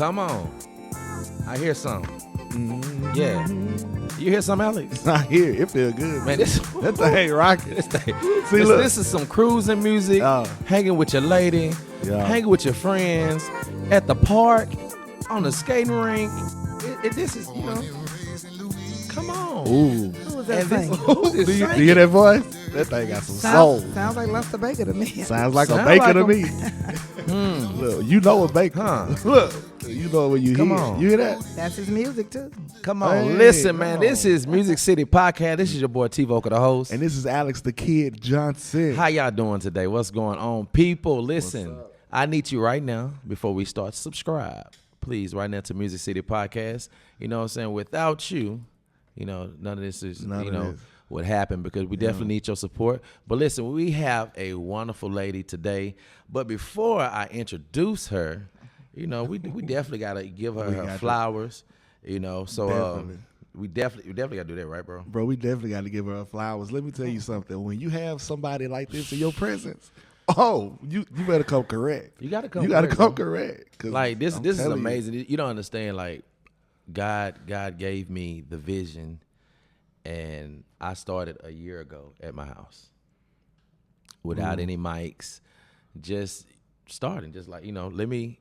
Come on. I hear some. Yeah. You hear some, Alex? I hear it. It feel good. Man, that thing ain't rocking. This is some cruising music, hanging with your lady, hanging with your friends, at the park, on the skating rink. This is, you know, come on. Ooh. Who was that And singing? this, Do you hear that voice? That thing got some soul. Sounds like Lester Baker to me. Sounds like Sound a baker like to him. me. Look, you know a baker. Huh. Look, you know when you Come hear. on. You hear that? That's his music too. Come on, Hey, listen, come man. on. This is Music City Podcast. This is your boy VIcKle, the host. And this is Alex the Kid Johnson. How y'all doing today? What's going on, people? Listen, I need you right now before we start. Subscribe, please, right now to Music City Podcast. You know what I'm saying? Without you, you know, none of this is, would happen because we definitely need your support. But listen, we have a wonderful lady today. But before I introduce her, you know, we definitely gotta give her her flowers. You know, so we definitely gotta do that, right, bro? Bro, we definitely got to give her flowers. Let me tell you something. When you have somebody like this in your presence, you better come correct. You gotta come. You got to come correct. 'Cause Like this is telling amazing. You don't understand. Like God gave me the vision, and I started a year ago at my house without any mics, just starting, just like, you know, let me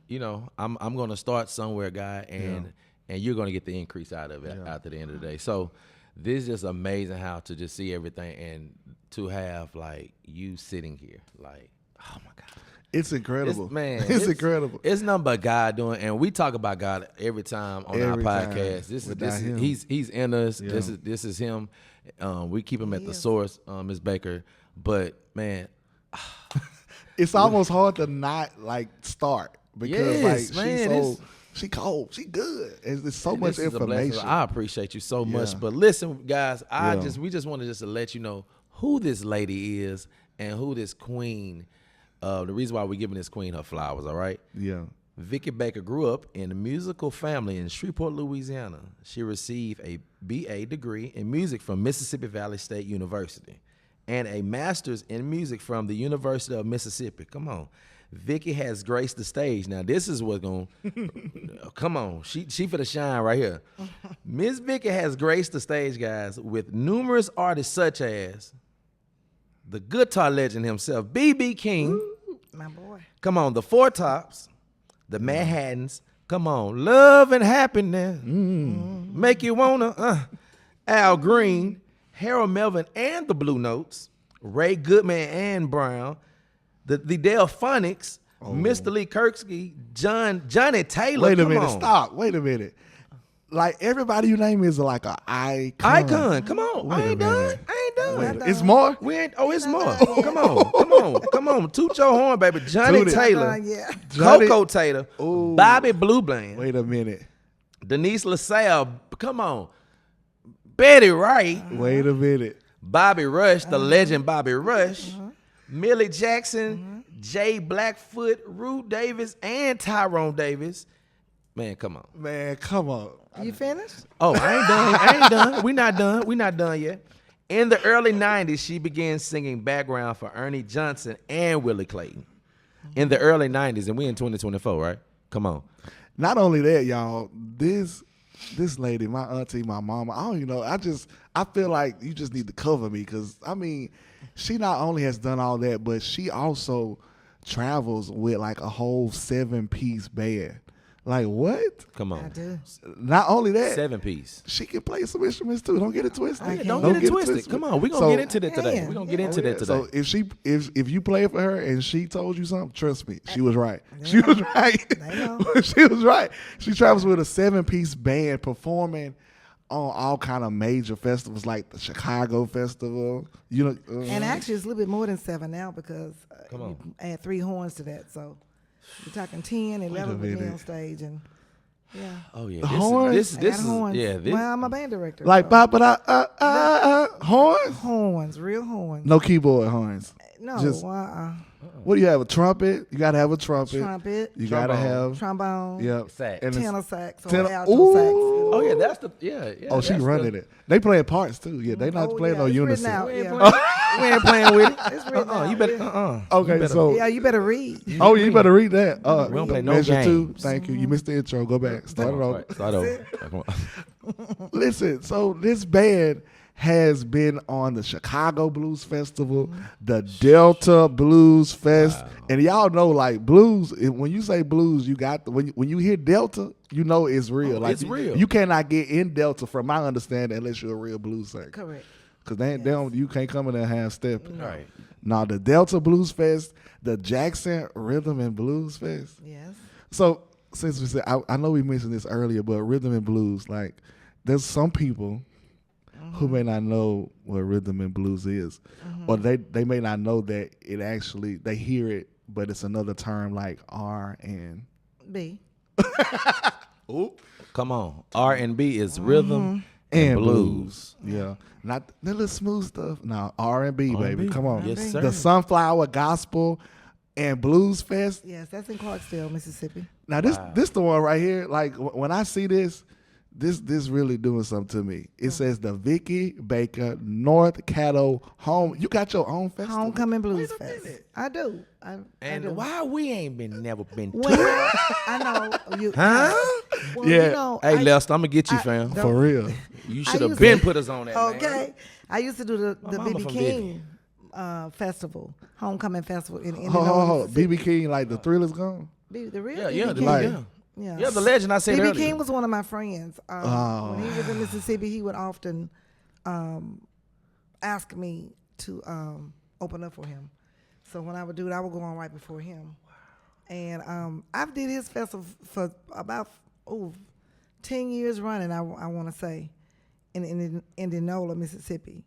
you know, I'm gonna start somewhere, guy, and you're gonna get the increase out of it after the end of the day. So this is just amazing how to just see everything and to have like you sitting here, like, oh my God. It's incredible. It's incredible. It's nothing but God doing, and we talk about God every time on our podcast. This is he's in us. Yeah. This is him. We keep him at the source, Ms. Baker. But man, it's almost hard to not like start because she cold, she good. It's so much information. I appreciate you so much. But listen, guys, we just wanted to let you know who this lady is and who this queen. The reason why we're giving this queen her flowers, all right? Yeah. Vicky Baker grew up in a musical family in Shreveport, Louisiana. She received a BA degree in music from Mississippi Valley State University and a master's in music from the University of Mississippi. Come on. Vicky has graced the stage. Now, this is what's going to, come on. She for the shine right here. Miss Vicky has graced the stage, guys, with numerous artists such as the guitar legend himself, B.B. King. Ooh, my boy. Come on, the Four Tops, the Manhattans. Come on, Love and Happiness. Make you wanna. Al Green, Harold Melvin and the Blue Notes, Ray Goodman and Brown, the Delfonics, Mr. Lee Kirksy, Johnny Taylor. Wait a minute, stop. Wait a minute. Like everybody you name is like an icon. Come on. I ain't done. It's more? It's more. Come on. Toot your horn, baby. Johnny Taylor. Coco Taylor. Ooh. Bobby Blue Bland. Wait a minute. Denise LaSalle. Come on. Betty Wright. Wait a minute. Bobby Rush, the legend Bobby Rush. Millie Jackson, Jay Blackfoot, Ruth Davis, and Tyrone Davis. Man, come on. You finished? Oh, I ain't done. We not done yet. In the early 90s, she began singing background for Ernie Johnson and Willie Clayton. In the early 90s, and we in 2024, right? Come on. Not only that, y'all, this lady, my auntie, my mama, I don't even know. I feel like you just need to cover me because, I mean, she not only has done all that, but she also travels with like a whole 7-piece band. Like what? Come on. I do. Not only that, 7-piece. she can play some instruments too. Don't get it twisted. Don't get it twisted. Come on, we're gonna get into that today. We're gonna get into that today. So if you play for her and she told you something, trust me, she was right. She was right. She was right. She travels with a 7-piece band performing on all kind of major festivals like the Chicago Festival. You know, and actually it's a little bit more than 7 now because you add 3 horns to that. So you're talking 10, 11 with me on stage, and Oh yeah, horns. This is horns. yeah. Well, I'm a band director. Like horns, horns, real horns. no keyboard horns. No. Just Uh-uh. what do you have? A trumpet? You gotta have a trumpet. Trumpet. You gotta have trombone. Yep. Sax. And it's- Tenor sax or tenor- alto Ooh. sax. Oh yeah, that's the yeah. Oh, she that's running the, it. They playing parts too. Yeah, they not Oh, playing yeah, no it's written unison. out, We ain't yeah. playing, we ain't playing with it. It's written out, You better. yeah. Okay, so Yeah, you better read. oh, you better read that. We don't play no measure two. games. Thank you. You missed the intro. Go back. Start it over. Right, start over. Come on. Listen, so this band has been on the Chicago Blues Festival, the Delta Blues Fest, and y'all know like blues. When you say blues, you got when you hear Delta, you know it's real. Oh, like it's real. You cannot get in Delta, from my understanding, unless you're a real blues singer. Correct. Because they don't. You can't come in there half step. Right. Now the Delta Blues Fest, the Jackson Rhythm and Blues Fest. Yes. So since we said, I know we mentioned this earlier, but rhythm and blues, like there's some people who may not know what rhythm and blues is, or they may not know that it actually, they hear it, but it's another term like R and B. Ooh. Come on. R&B is rhythm and blues. Yeah, not the little smooth stuff. No, R&B, baby. Come on. Yes, sir. The Sunflower Gospel and Blues Fest. Yes, that's in Clarksville, Mississippi. Now this the one right here. Like when I see this really doing something to me. It says the Vickie Baker North Caddo Home. You got your own festival. Homecoming Blues Wait a Fest. minute. I do. I And do. why we ain't never been to Well, it? I know you. Huh? Well, Yeah. You know, Hey, Lester, I'm gonna get you, fam. don't- For real. You I should have used been to- put us on that. man. Okay. I used to do the mama BB from King festival, homecoming festival in Ho, Indianapolis. ho, ho. BB King, like the Thriller's gone. The real Yeah, BB yeah, King. Like- Yeah. Yeah, the legend I said BB earlier. King was one of my friends. When he was in Mississippi, he would often ask me to open up for him. So when I would do it, I would go on right before him. And I did his festival for about 10 years running, I want to say, in Indianola, Mississippi.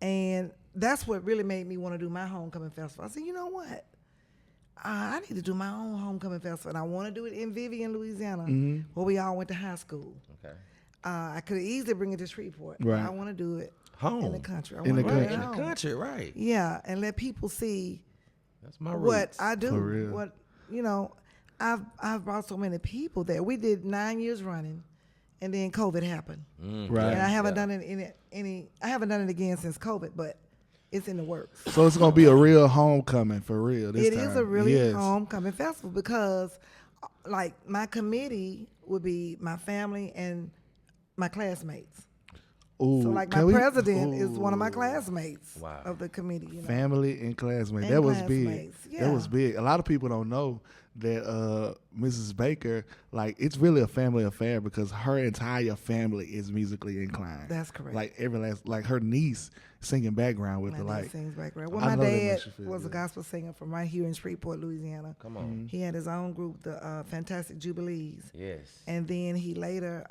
And that's what really made me want to do my homecoming festival. I said, you know what? I need to do my own homecoming festival, and I want to do it in Vivian, Louisiana, where we all went to high school. Okay. I could easily bring it to Shreveport. But Right. I want to do it Home. in the country. I In wanna the do it country. at In the home. country, right? Yeah, and let people see That's my what roots. I do. For real. What I've brought so many people there. We did 9 years running, and then COVID happened, Right. and I haven't done it I haven't done it again since COVID, but it's in the works. So it's gonna be a real homecoming for real. This It is time. a really Yes. homecoming festival because, like, my committee would be my family and my classmates. Ooh, So, like, can my we- president is one of my Ooh. classmates Wow. of the committee. You know? Family and classmates. And That was big. classmates, That was yeah. big. A lot of people don't know that Mrs. Baker, like, it's really a family affair because her entire family is musically inclined. That's correct. Like every last, like her niece singing background with My her. dad Like, sings background. Well, I my know that dad makes you feel was a good. gospel singer from right here in Shreveport, Louisiana. Come on. He had his own group, the Fantastic Jubilees, Yes. and then he later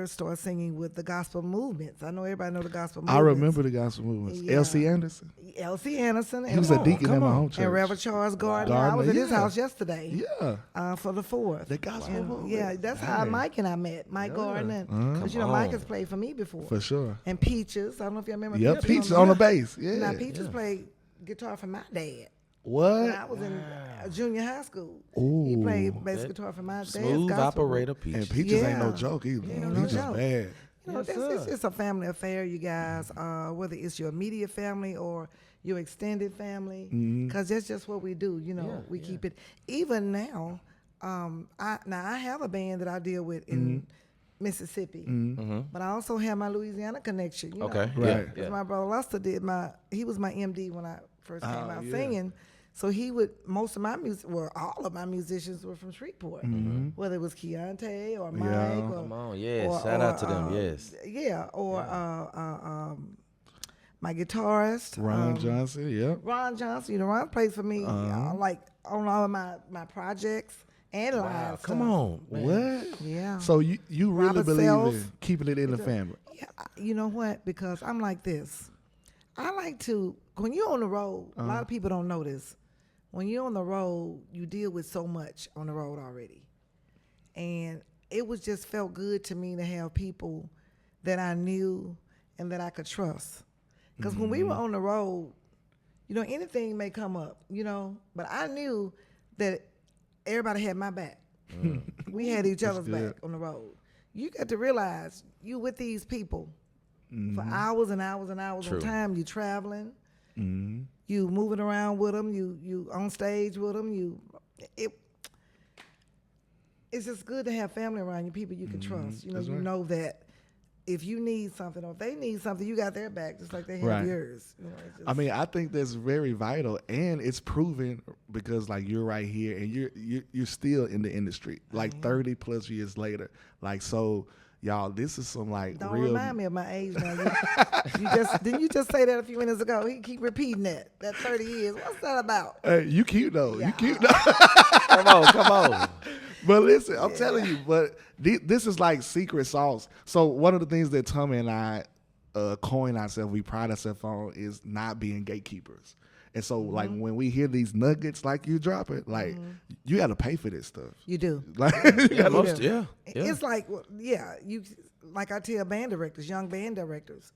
started singing with the gospel movements. I know everybody know the gospel movements. I remember the gospel movements. Yeah. L.C. Anderson. L.C. Anderson. He was a deacon in my home church. And Reverend Charles Gardner. I Gardner, was at his yeah. house yesterday Yeah. for the 4th. The gospel And, movement. yeah, that's how Dang. Mike and I met. Mike Gardner. Because, Come Mike on. has played for me before. For sure. And Peaches. I don't know if you remember Yep. Peaches on the bass. Yeah. Now, Peaches played guitar for my dad. What? When I was in junior high school. He Ooh. played bass guitar for my dad's Smooth gospel group. operator Peach. And Peaches ain't no Yeah. joke either. Yeah, no Peaches joke. bad. You know, it's a family affair, you guys. Whether it's your immediate family or your extended family, because that's just what we do. You know, we keep it. Even now, I have a band that I deal with in Mississippi, but I also have my Louisiana connection. You Okay. know? Right. Because my brother Luster he was my MD when I first came out yeah. singing. So most of my music, well, all of my musicians were from Shreveport, whether it was Keontae or Mike Yeah. or Come on, yes. Shout out to them, yes. yeah, or my guitarist, Ron Johnson. Yep. Ron Johnson. Ron plays for me like on all of my projects and live Wow, stuff. come on. man. What? Yeah. So you really Robert believe Self. in keeping it in the family? Yeah, you know what? Because I'm like this. I like to, when you're on the road, a lot of people don't know this. When you're on the road, you deal with so much on the road already. And it was just felt good to me to have people that I knew and that I could trust. Because when we were on the road, you know, anything may come up, you know, but I knew that everybody had my back. We had each other's back on the road. You got to realize you with these people for hours and hours and hours True. on time. You traveling, you moving around with them, you on stage with them. It's just good to have family around you, people you can trust. You know, That's you right. know that if you need something or if they need something, you got their back just like they have Right. yours. You know, it's just, I mean, I think that's very vital, and it's proven because like you're right here, and you're still in the industry, like 30 plus years later. Like, so y'all, this is some like don't real. remind me of my age now. Didn't you just say that a few minutes ago? He keep repeating that 30 years. What's that about? You cute though. Yeah. You cute though. Come on. But listen, I'm telling you, but this is like secret sauce. So one of the things that Tommy and I coin ourselves, we pride ourselves on, is not being gatekeepers. And so, like, when we hear these nuggets like you drop it, like, you got to pay for this stuff. You do. Like, Yeah. It's like, you like I tell band directors, young band directors,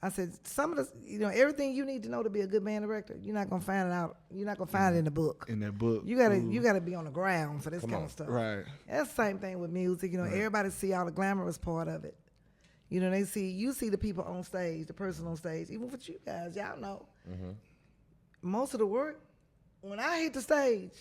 I said, some of the, you know, everything you need to know to be a good band director, you're not gonna find it out. You're not gonna find it in the book. in that book. You gotta be on the ground for this kind of stuff. Right. That's the same thing with music. You know, everybody see all the glamorous part of it. You know, you see the people on stage, the person on stage. Even with you guys, y'all know. Most of the work, when I hit the stage,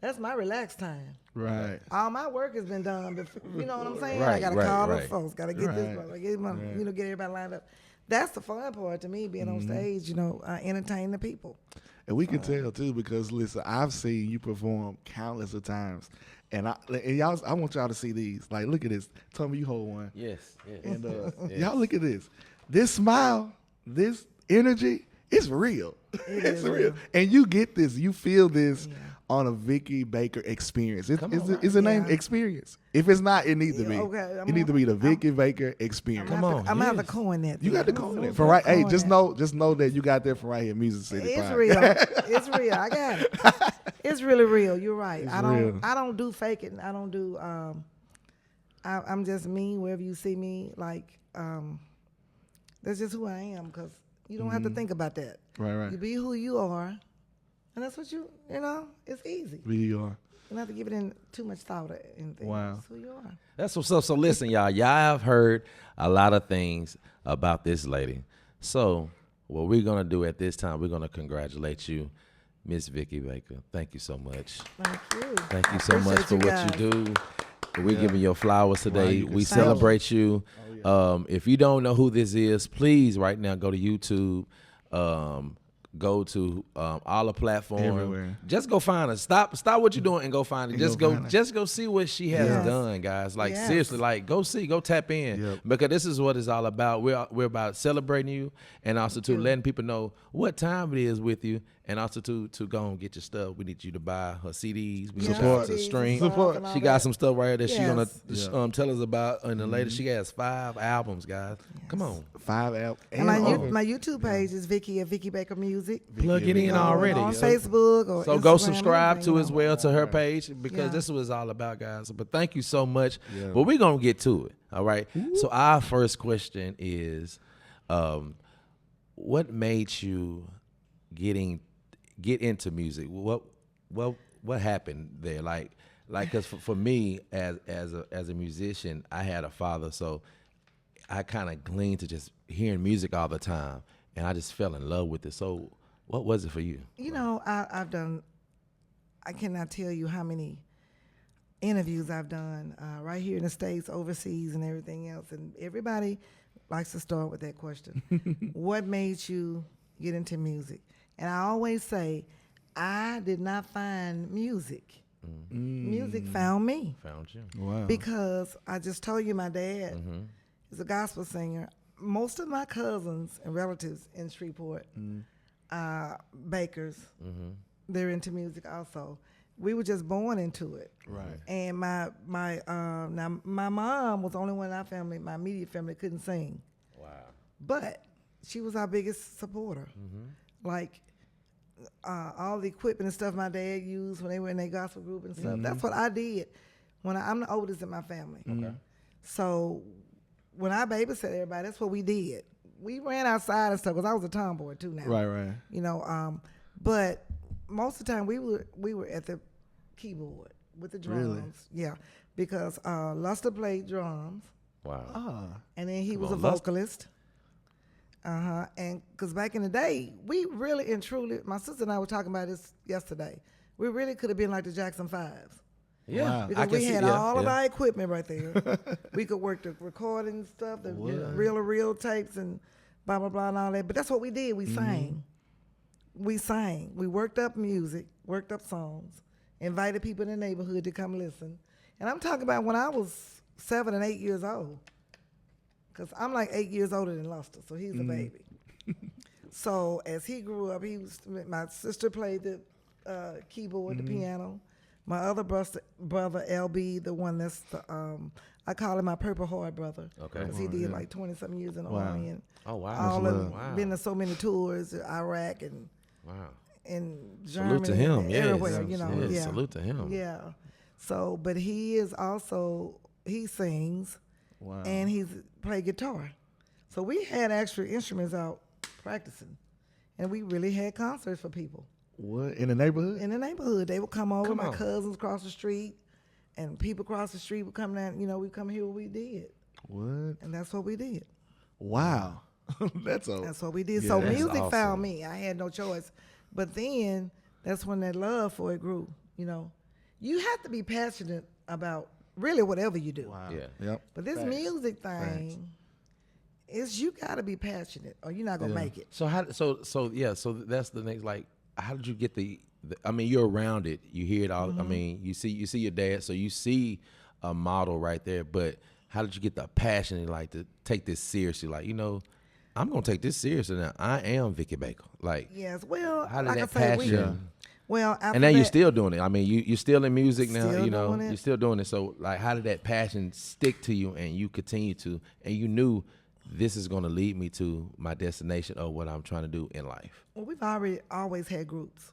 that's my relaxed time. Right. All my work has been done before. You know what I'm saying? I Right, gotta right, call the right. folks. Gotta get this. Right. Gotta get my, you know, get everybody lined up. That's the fun part to me, being on stage. You know, entertain the people. And we can tell too, because listen, I've seen you perform countless of times, and y'all, I want y'all to see these. Like, look at this. Tell me you hold one. Yes. And Yes. y'all look at this. This smile, this energy, it's real. It's is real. real. And you get this, you feel this on a Vicky Baker experience. Is the name Yeah. Experience? If it's not, it needs to be. Yeah, okay, It needs to be the Vicky Baker Experience. I'm gonna have to yes. coin that. You got the I'm coin gonna it from right. Hey, coin just that. know that you got that from right here, Music City. It's Pod. real. It's real. I got it. It's really real. You're right. It's I don't. real. I don't do faking. I don't do. I'm just me. Wherever you see me, like that's just who I am. Because you don't have to think about that. Right. You be who you are, and that's what you know. It's easy. We are. You don't have to give it in too much thought or anything. Wow. That's who you are. That's what's up. So listen, y'all have heard a lot of things about this lady. So what we're gonna do at this time, we're gonna congratulate you, Miss Vicky Baker. Thank you so much. Thank you. Thank you I so much for appreciate what guys. you do. We're giving your flowers today. you can We sell 'em. celebrate you. If you don't know who this is, please right now go to YouTube. Go to all the platforms. Everywhere. Just go find her. Stop what you're doing and go find it. And Just go go find her. just go see what she has Yes. done, guys. Like Yes. seriously, like go tap in. Yep. Because this is what it's all about. We're about celebrating you and also to letting people know what time it is with you, and also to go and get your stuff. We need you to buy her CDs. We need Support. you to stream. Support. and all She got that. some stuff right here that Yes. she gonna tell us about in the later. She has 5 albums, guys. Come on, 5 out. And my YouTube page is Vicky at Vicky Baker Music. plug it in Go already. on Facebook or So go Instagram, subscribe anything, to you as know. well to her page because Yeah. this is what it's all about, guys. But thank you so much. Yeah. But we're gonna get to it. All right. So our first question is, what made you get into music? What happened there? Like, cause for me as a musician, I had a father, so I kind of gleaned to just hearing music all the time, and I just fell in love with it. So, what was it for you? You know, I've done. I cannot tell you how many interviews I've done right here in the States, overseas, and everything else. And everybody likes to start with that question: what made you get into music? And I always say, I did not find music. Music found me. Found you. Wow. Because I just told you my dad is a gospel singer. Most of my cousins and relatives in Shreveport, bakers, they're into music also. We were just born into it. Right. And my mom was the only one in our family, my immediate family, couldn't sing. Wow. But she was our biggest supporter. Like all the equipment and stuff my dad used when they were in their gospel group and stuff. That's what I did. I'm the oldest in my family. Okay. So when I babysat everybody, that's what we did. we ran outside and stuff because I was a tomboy too now. Right. You know, but most of the time we were at the keyboard with the drums. Really? Yeah, because Luster played drums. Wow. And then he Come was on, a vocalist. And because back in the day, we really and truly, my sister and I were talking about this yesterday. We really could have been like the Jackson 5s. Yeah. Wow. Because we had all of our equipment right there. We could work the recording stuff, the reel tapes and blah, blah, blah, and all that. But that's what we did. We sang. We sang. We worked up music, worked up songs, invited people in the neighborhood to come listen. And I'm talking about when I was 7 and 8 years old. Because I'm like 8 years older than Luster, so he's a baby. So as he grew up, my sister played the keyboard, the piano. My other brother, LB, the one that's I call him my Purple Heart brother. Okay. Because he did like 20-something years in the Army. And been to so many tours, Iraq and in Germany. Salute to him, and yes. everywhere, you know. Yes, salute to him. Yeah. So, but he sings. Wow. And he's played guitar. So we had extra instruments out practicing. And we really had concerts for people. What? In the neighborhood? In the neighborhood. They would come over, my cousins across the street, and people across the street would come down, we come hear what we did. What? And that's what we did. Wow. That's what we did. Yeah, So that's music awesome. found me. I had no choice. But then that's when that love for it grew, You have to be passionate about really whatever you do. Wow. Yeah. Yep. But this music thing, you got to be passionate or you're not going to make it. So so that's the next, like, how did you get the I mean, you're around it. You hear it all. I mean, you see your dad, so you see a model right there, but how did you get the passion like to take this seriously? Like, I'm going to take this seriously now. I am Vicky Baker. Like, yes, well, how did like that I say, passion? Well, and now you're still doing it. I mean, you're still in music now. Still doing it. You're still doing it. So, like, how did that passion stick to you, and you continue to, and you knew this is going to lead me to my destination of what I'm trying to do in life? Well, we've always had groups.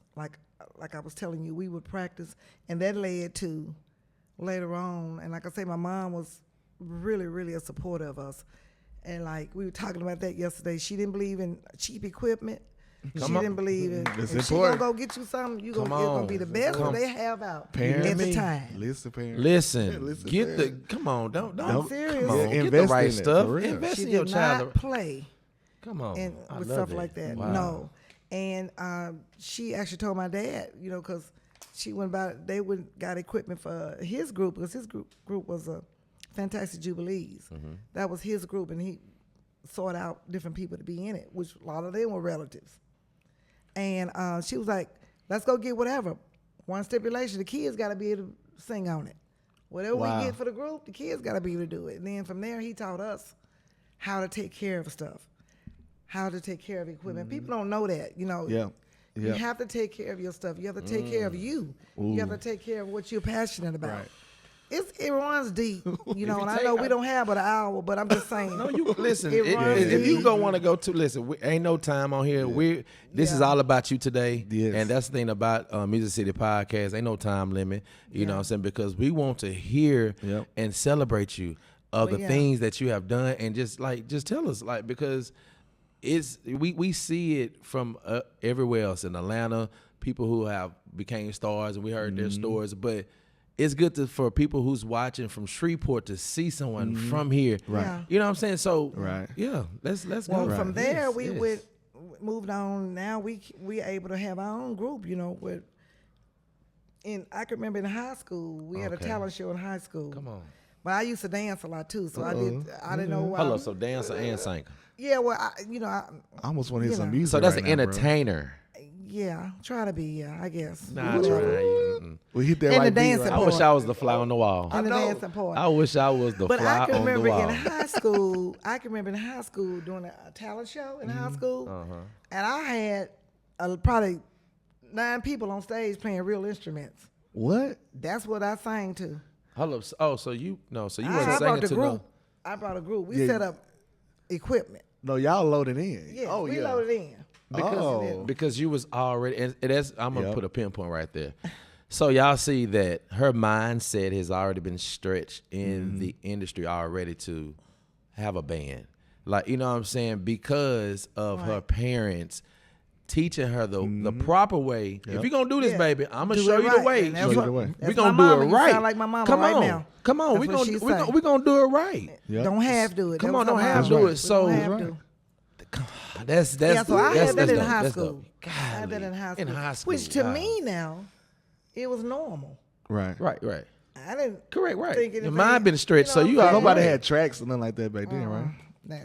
Like I was telling you, we would practice, and that led to later on. And like I say, my mom was really, really a supporter of us. And like we were talking about that yesterday. She didn't believe in cheap equipment. She didn't believe in. If she gonna go get you something, it's gonna be the best that they have out at the time. Listen, parents. Listen, get the. Come on, don't. I'm serious. Come on, get Invest the right in it, stuff. for real. Invest She in your did child. not play Come on, I with love stuff it. like that. Wow. No, and she actually told my dad, because she went about. They got equipment for his group because his group was a Fantastic Jubilees. That was his group, and he sought out different people to be in it, which a lot of them were relatives. And she was like, let's go get whatever. One stipulation, the kids got to be able to sing on it. Whatever we get for the group, the kids got to be able to do it. And then from there, he taught us how to take care of stuff, how to take care of equipment. People don't know that, Yeah. You have to take care of your stuff. You have to take care of you. You have to take care of what you're passionate about. Right. It runs deep, and I know we don't have but an hour, but I'm just saying. No, you listen. runs If deep. you don't want to go to listen, ain't no time on here. This is all about you today, and that's the thing about Music City Podcast. Ain't no time limit. You know what I'm saying? Because we want to hear and celebrate you of the things that you have done, and just tell us, because it's we see it from everywhere else in Atlanta. People who have became stars, and we heard their stories, but it's good for people who's watching from Shreveport to see someone from here. Right. Yeah. You know what I'm saying? So, Right. yeah, let's Well, go. from there Yes, we yes. moved on. Now we able to have our own group. I can remember in high schow we had a Okay. talent show in high school. Come on. But I used to dance a lot too, so I didn't know why. Hello, so dancer and singer. Yeah, well, I I almost want to hear some music. So that's right an now, bro. entertainer. try to be, I guess. Nah, We hit that And right the beat, dancing right? I wish I was the fly on the wall. And the dancing part. I wish I was the But fly I can on the remember wall. in high school. doing a talent show in high school, and I had probably 9 people on stage playing real instruments. What? That's what I sang to. Hello. Oh, so you wasn't I singing brought the to group. no. I brought a group. We Yeah. set up equipment. No, y'all loaded in. Yeah, we loaded in. Because you was already, and that's, I'm gonna Yep. put a pinpoint right there. So y'all see that her mindset has already been stretched in the industry already to have a band, Like, you know what I'm saying? Because of her parents teaching her the proper way. If you're going to do this, baby, I'm going to show you the way. We're going to do it right. You sound like my mama now. Come on. We're going to do it right. Yep. Don't have to do it. Come on, don't have to do it. So that's so I had that in high dope. school. I had that in high school. In high school. Which to me now, it was normal. Right. I didn't Correct, right. think anything. Your mind been stretched, so you Nobody had tracks or nothing like that back then, right? No,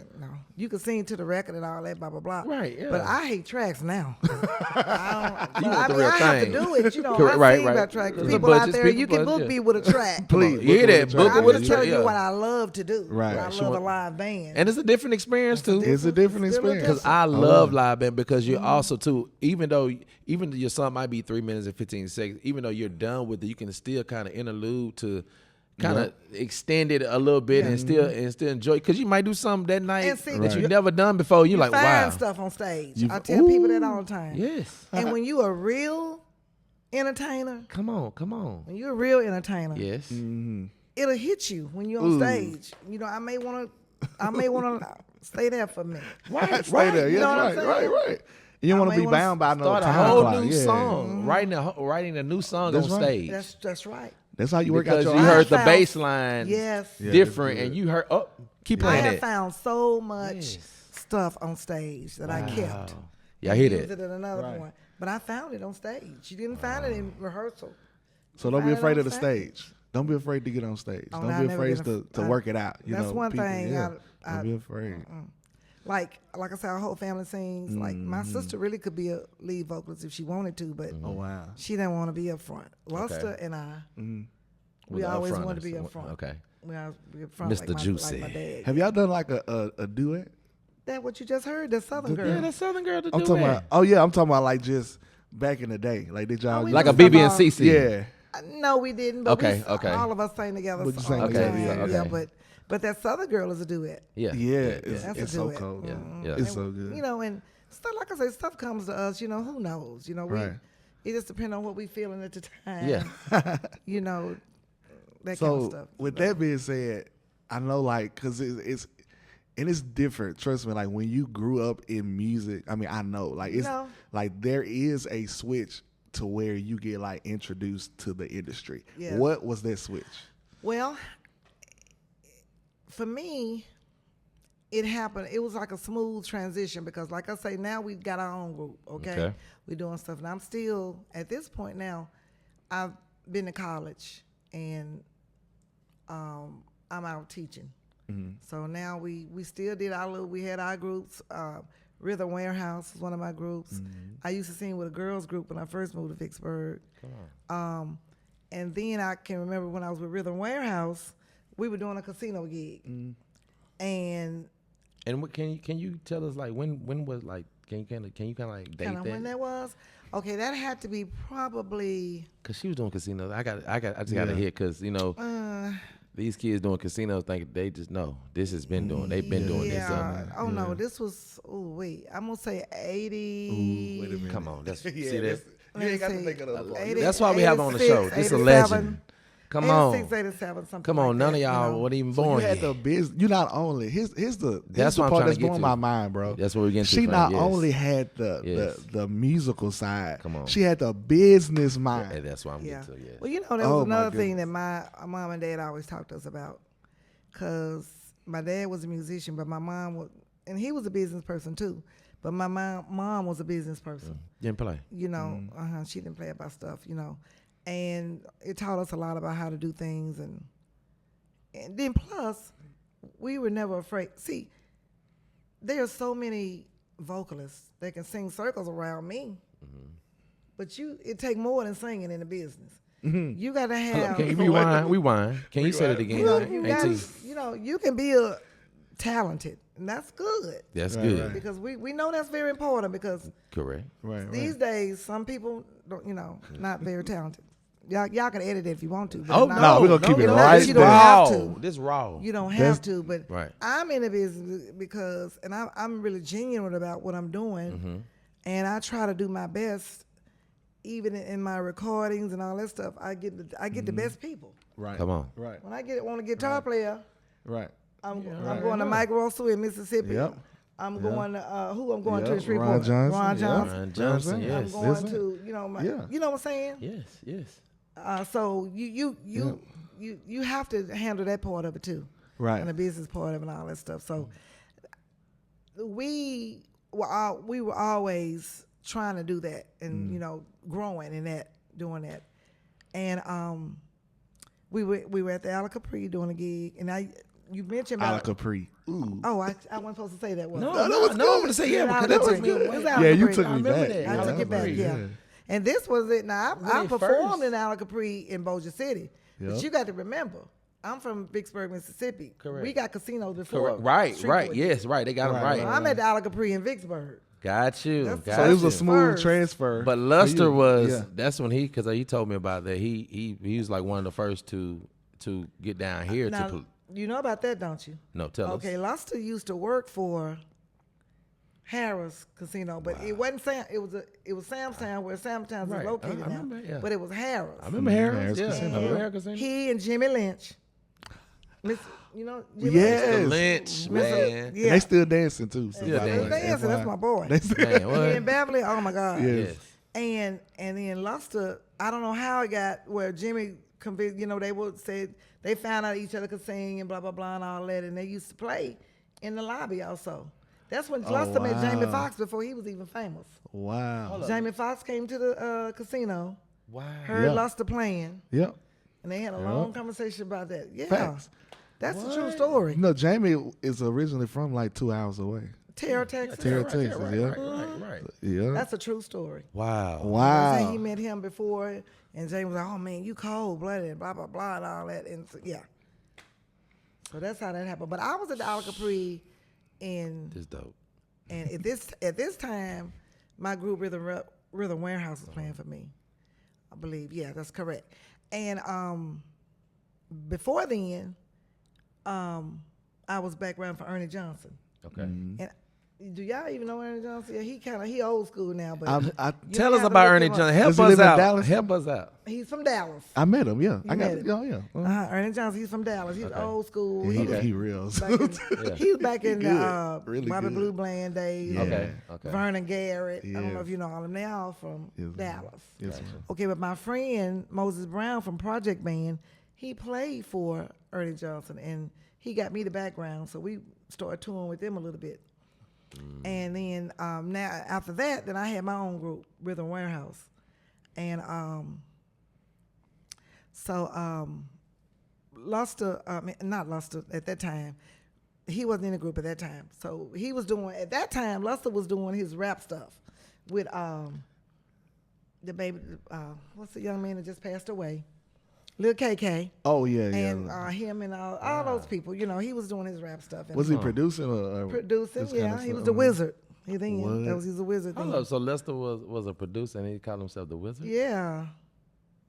you could sing to the record and all that, blah blah blah. Right, yeah. But I hate tracks now. I thing. have to do it. You know, Correct, I sing right. about tracks. The People out budgets, there, you can book me with a track. Please. You hear that? Book it I'm with a just track. telling you what I love to do. Right. I love a live band. And it's a different experience too. It's a different experience. Because I love live band because you're also too, even though your song might be 3 minutes and 15 seconds, even though you're done with it, you can still kind of interlude to kind of extend it a little bit and still enjoy. Because you might do something that night that you've never done before. You're like, find wow. stuff on stage. I tell people that all the time. Yes. And when you a real entertainer, Come on. when you're a real entertainer, Yes. it'll hit you when you're on stage. You know, I may want to stay there for a minute. Right. Stay there. You know Yes, what I'm right. You don't want to be bound by no Start a time whole clock. new Yeah. song. Writing a new song That's on right. stage. That's right. That's how you work Because out you your heard the found- bass line Yes. different that's and you heard, keep I playing have it. found so much stuff on stage that I kept. Yeah, I hear Used that. it at another point. But I found it on stage. You didn't find it in rehearsal. So don't be Find it afraid on of the stage. stage. Don't be afraid to get on stage. Oh, Don't no, I be never afraid been to work it out. You that's know, one people, thing Yeah. I- Don't be afraid. Like I said, our whole family sings. Like my sister really could be a lead vocalist if she wanted to, but Oh wow. she didn't want to be up front. Luster and I, we always wanted to be up front. Okay. We always be up front, Mr. like Juicy. my dad. Have y'all done like a duet? That what you just heard? That Southern girl. Yeah, that Southern girl to I'm do talking that. about. Oh yeah, I'm talking about like just back in the day. Like did y'all we Like a was talking BB and about- CC. Yeah. No, we didn't. But Okay, we, okay. all of us sang together. But you sang all the together, time. yeah, okay. But that Southern girl is a duet. Yeah. It's That's a so duet. cool. Yeah. It's so good. You know, and stuff like I say, stuff comes to us. You know, who knows? You know, Right. it just depends on what we feeling at the time. Yeah. You know, that kind of So stuff. with that being said, I know like because it's different. Trust me. Like when you grew up in music, I mean, I know like it's No. like there is a switch to where you get like introduced to the industry. Yes. What was that switch? Well, for me, it happened. It was like a smooth transition because, like I say, now we got our own group. Okay, we're doing stuff, and I'm still at this point now. I've been to college, and I'm out teaching. So now we still did our little. We had our groups. Rhythm Warehouse was one of my groups. I used to sing with a girls group when I first moved to Vicksburg. And then I can remember when I was with Rhythm Warehouse, we were doing a casino gig. And what can you tell us like when was like can you kind of like date that? when that was? Okay, that had to be probably Cause she was doing casinos. I just got to hit because you know these kids doing casinos think they just know this has been doing. They've been doing this. No, this was I'm gonna say 80. Wait a minute. Come on, that's Yeah, see that. You ain't got to think of the other part. That's why we have on the 86, show. This is a 87, legend. Come 86, on, 87, something come on. like None that, of y'all you know. weren't even So born you had yet. the business. You not only here's That's the what I'm part trying that's to get blowing to. my mind, bro. That's what we're getting to. She from, not yes. only had Yes. the musical side. Come on. She had the business mind. And that's why I'm Yeah. getting to. Yes. Well, you know, there Oh, was my another thing that my mom and dad always talked to us about. Because my dad was a musician, but my mom was, and he was a business person too. But my mom was a business person. Didn't play. You know, she didn't play about stuff, you know. And it taught us a lot about how to do things. And then plus, we were never afraid. See, there are so many vocalists that can sing circles around me. But it take more than singing in the business. You got to have. Can you rewind? Can you say that again? You can be talented, and that's good. That's Right, good. right. Because we know that's very important because Correct. Right. these days some people don't, not very talented. Y'all can edit it if you want to. But Oh not- no, we're gonna keep it no, right you there. don't have to. This raw. You don't That's- have to, but Right. I'm in the business because, and I'm really genuine about what I'm doing, and I try to do my best, even in my recordings and all that stuff. I get the best people. Right. Come on. Right. When I want a guitar player, Right. I'm going to Mike Russell in Mississippi. Yep. I'm going to who I'm going to in Ron Shreveport. Johnson. Ron Yeah. Johnson. Ron Johnson, yes. I'm going to you know what I'm saying. Yes. So you have to handle that part of it too, Right. and the business part of it and all that stuff. So we were always trying to do that, and growing in that, doing that, and we were at the Ala Capri doing a gig, and you mentioned about Ala Capri. Ooh. Oh, I wasn't supposed to say that one. No, I'm going to say Yeah, because that took me It was away. Ala Yeah, you Capri. took I me remember back. that. Yeah, I took that it back. was Yeah. great. And this was it. Now I Really performed first. in Ala Capri in Bossier City, but Yep. you got to remember, I'm from Vicksburg, Mississippi. Correct. We got casinos before. Correct. Right. Shreveport. Yes, right. They got him Right, right. I'm at the Ala Capri in Vicksburg. Got you. That's- Got So it was you. a smooth First. transfer. But for Luster you. was Yeah. that's when because he told me about that. He was like one of the first to get down here Now, to you know about that, don't you? no tell Okay, us. Luster used to work for Harris Casino, but it wasn't Sam. It was Sam's Town, where Sam's Town Right. is located I now. remember, yeah. But it was Harris. I remember Harris. Harris Yeah, Casino. I remember Harris Casino. He and Jimmy Lynch. Jimmy Yes. The Lynch. Lynch, man. And Yeah. they still dancing too. So Still by the dancing. way, Dancing, that's FYI. my boy. They still- Man, He what? and Beverly, oh my God. Yes. Yes. And then Luster, I don't know how it got where Jimmy convinced, they would say they found out each other could sing and blah, blah, blah, and all that. And they used to play in the lobby also. That's when Luster met Jamie wow. Foxx before he was even famous. Wow. Jamie Foxx came to the casino, Wow. heard Yeah. Luster playing, Yep. and they had a long conversation about that. Yeah. Facts. That's the true story. No, Jamie is originally from like 2 hours away. Terra, Texas. Terra, Right, Texas, right, yeah. right. Yeah. That's a true story. Wow. They say Wow. he met him before, and James was like, "Oh man, you cold blooded," blah blah blah, and all that, and so, yeah. So that's how that happened. But I was at the Ala Capri, and This dope. at this time, my group Rhythm Warehouse was playing for me, I believe. Yeah, that's correct. And before then, I was background for Ernie Johnson. Okay. And do y'all even know Ernie Johnson? Yeah, he old school now, but Tell us have to about look Ernie him up. Johnson. Does Help he us live in out. Dallas? Help us out. he's from Dallas. I met him. Yeah, I got met it. him. Yeah. Ernie Johnson, he's from Dallas. He's old school. He real. Back in, Yeah. He was back in Good. Really Bobby good. Blue Bland days. Yeah. Okay. Vernon Garrett. I don't know Yes. if you know all of them. They all from Yes, ma'am. Dallas. Yes, ma'am. Okay, but my friend Moses Brown from Project Band, he played for Ernie Johnson, and he got me the background, so we started touring with them a little bit. And then now after that, then I had my own group, Rhythm Warehouse, and Luster, not Luster at that time. He wasn't in the group at that time, so he was doing at that time. Luster was doing his rap stuff with the baby. What's the young man that just passed away? Lil KK. Oh yeah, And yeah. him and all those people, he was doing his rap stuff. And Was he producing or producing? this kind Yeah, of he stuff? was the wizard. He What? was a wizard. Hold Then. up. So Lester was a producer and he called himself the Wizard? Yeah.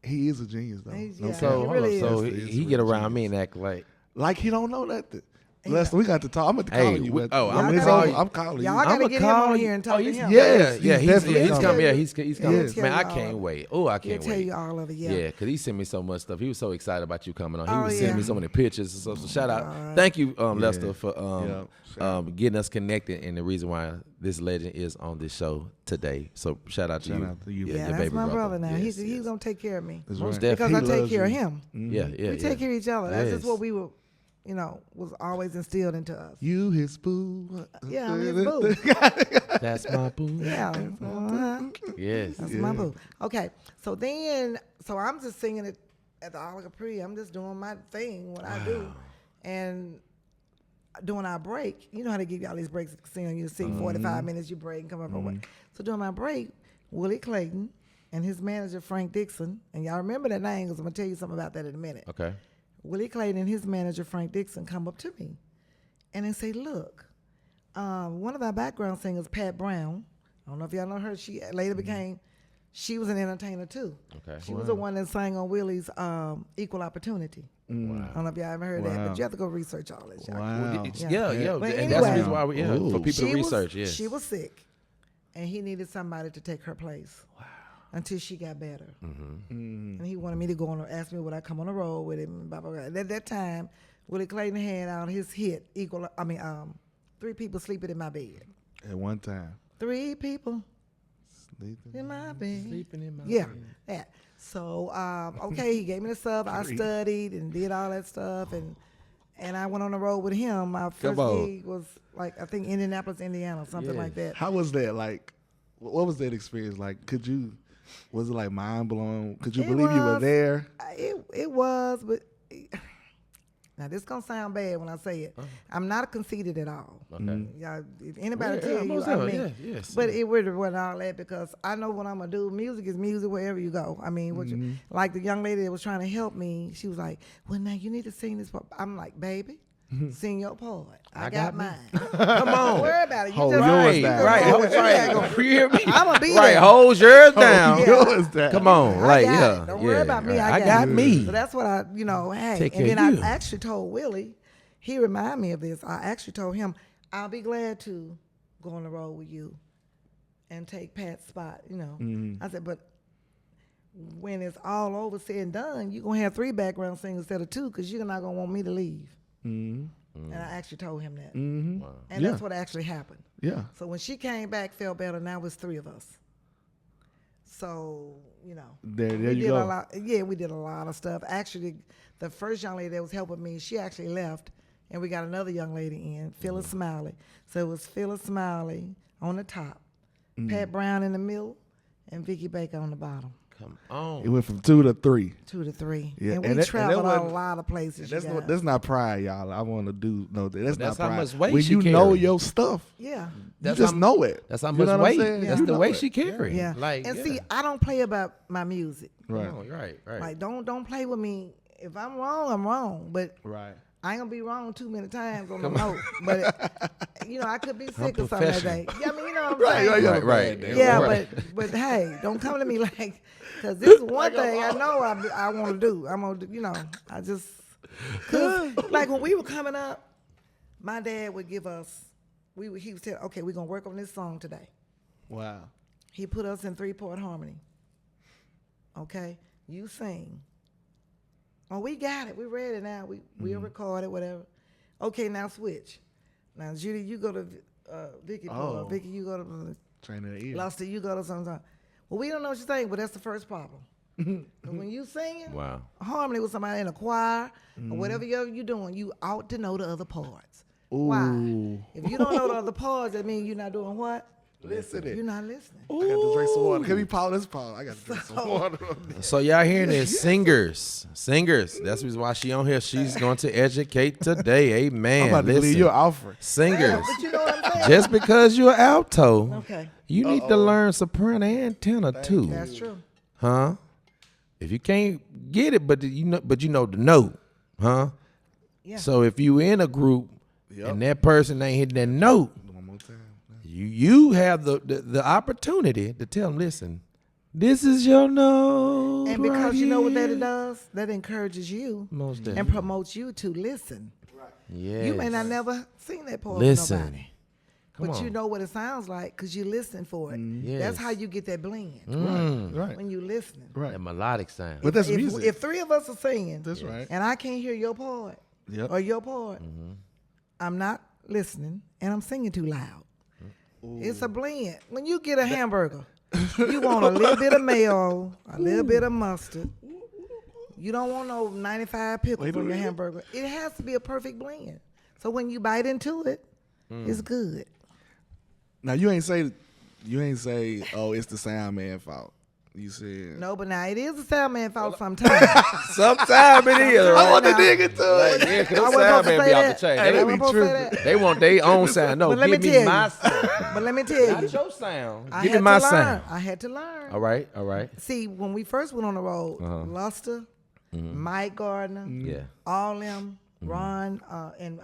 He is a genius though. He's- No yeah, cap. So, he hold really up. So is. he get around me and act like He don't know nothing. Lester, we got to talk. I'm at the Hey, calling you. we- but oh, when I'm it's gonna- over, I'm calling y'all you. gotta I'ma get him call on you. here and talk to he's- him. Yes, yeah, he's he's definitely coming. coming. Yeah, he's coming. He'll tell Man, you I all can't of it. wait. Oh, I He'll can't tell wait. you all of it. Yeah. Yeah, because he sent me so much stuff. He was so excited about you coming on. He Oh, was sending me yeah. so many pictures. So shout out. Thank you, Lester, for getting us connected and the reason why this legend is on this show today. So shout out to Shout you. out to you. Yeah, your that's baby my brother now. Yes, He's yes. gonna take care of me That's Most right. definitely. because I He take loves care of you. him. Yeah, yeah. We take care of each other. That's just Yes. what we were, was always instilled into us. You his boo. Yeah, I'm his boo. That's my boo. Yeah, uh-huh. Yes. That's my boo. Okay, so I'm just singing it at the Ala Capri. I'm just doing my thing, what I do, and doing our break. You know how they give you all these breaks at the casino. You sing 45 minutes, you break and come up away. So during my break, Willie Clayton and his manager Frank Dixon, and y'all remember that name because I'm gonna tell you something about that in a minute. Okay. Willie Clayton and his manager Frank Dixon come up to me, and they say, "Look, one of our background singers, Pat Brown. I don't know if y'all know her. She later she was an entertainer too. Okay. She was the one that sang on Willie's Equal Opportunity. I don't know if y'all ever heard that, Wow. but you have to go research all this. y'all. Wow. Yeah. But And that's the anyway, reason why we, Ooh. for people to research. Yes. She was sick, and he needed somebody to take her place. Wow. Until she got better. And he wanted me to go on, ask me would I come on the road with him. Blah, blah, blah. At that time, Willie Clayton had out his hit, Three People Sleeping in My Bed. At one time. 3 people Sleeping. in my bed. Sleeping in my Yeah, bed. that. So, okay, he gave me the stuff. I studied and did all that stuff, and I went on the road with him. My first gig was like, I think Indianapolis, Indiana, something like that. How was that? Like, what was that experience like? Was it like mind blowing? Could you believe you were there? It was, but now this gonna sound bad when I say it. I'm not conceited at all. Okay. Yeah, if anybody tell you, I mean, but it really wasn't all that because I know what I'm gonna do. Music is music wherever you go. I mean, like the young lady that was trying to help me, she was like, "Well, now you need to sing this part." I'm like, "Baby, sing your part. I got mine. Come on. Don't worry about it. You Hold just yours you down. go Right, with right. You hear me? I'm gonna be Right, there. hold yours down. Yeah. Yours down. Come on, I right, got yeah. it. Don't worry about me. Right. I got it. me. So that's what I, hey. Take and care then of you. I actually told Willie, he reminded me of this. I actually told him, I'll be glad to go on the road with you and take Pat's spot, I said, but when it's all over, said and done, you're going to have 3 background singers instead of 2 because you're not going to want me to leave. And I actually told him that. Wow. And that's what actually happened. Yeah. So when she came back, felt better, now it's 3 of us. So, There we you did go. a lot. Yeah, we did a lot of stuff. Actually, the first young lady that was helping me, she actually left, and we got another young lady in, Phyllis Smiley. So it was Phyllis Smiley on the top, Pat Brown in the middle, and Vicky Baker on the bottom. Come on. It went from 2 to 3. 2 to 3. Yeah, And and we that traveled a wasn't- lot of places. That's not pride, y'all. I want to know that. That's That's not how pride. much weight when she you know carry. your stuff, Yeah. That's you just how- know it. That's how You much know what I'm weight. saying? That's You the know weight it. she carry. Yeah. Like, and yeah. see, I don't play about my music. Right. Come on, right. Like, don't play with me. If I'm wrong, I'm wrong. But Right. I ain't gonna be wrong too many times on the note. But I could be sick or something that day. Yeah, I mean, you know what I'm saying? Right. Yeah, Right. but hey, don't come to me like, because this is one thing I know I want to do. I'm gonna, I just, cause like when we were coming up, my dad would give us, he would tell, okay, we're gonna work on this song today. Wow. He put us in 3-part harmony. Okay, you sing. Oh, we got it. We ready now. We'll record it, whatever. Okay, now switch. Now, Judy, you go to Vicky. Oh. Vicky, you go to Training the ear. Luster, you go to something. Well, we don't know what you're saying, but that's the first problem. 'Cause when you singing Wow. harmony with somebody in a choir or whatever you're doing, you ought to know the other parts. Why? Ooh. If you don't know the other parts, that means you're not doing what? Listening. You're not listening. I got to drink some water. Can we pause this pause? I got to drink some water. So y'all hearing this? Singers. That's the reason why she on here. She's going to educate today. Amen. I'm about to leave your offer. Singers. But you know what I'm saying? Just because you're alto, Okay, you need to learn soprano and tenor too. that's true. Huh? If you can't get it, but you know the note, huh? Yeah. So if you in a group and that person ain't hitting that note, One more time. you have the opportunity to tell them, listen, this is your note. And because right you know what that here. it does, that encourages you Most and definitely. promotes you to listen. Yes. You may not never seen that part Listen. of nobody, Come but on. you know what it sounds like because you listen for it. Yes. That's how you get that blend Right. when you listening. Right. That melodic sound. But that's music. If 3 of us are singing, That's right. and I can't hear your part Yep. or your part, I'm not listening and I'm singing too loud. It's a blend. When you get a hamburger, you want a little bit of mayo, a little bit of mustard. You don't want no 95 pickle Wait a from your minute. hamburger. It has to be a perfect blend. So when you bite into it, it's good. Now you ain't say, oh, it's the sound man fault. You said No, but now it is a sound man fault sometimes. Sometimes it is. I Right? want to dig into it. Yeah, because I those wasn't sound supposed to man say be off the that. chain. I They, wasn't supposed to say that. they want their own sound. No, But let me give me tell my you. sound. But let me tell Not you, your sound. I Give had me my to learn. sound. I had to learn. All right. See, when we first went on the road, Luster, Mike Gardner, Yeah. all them, Ron, and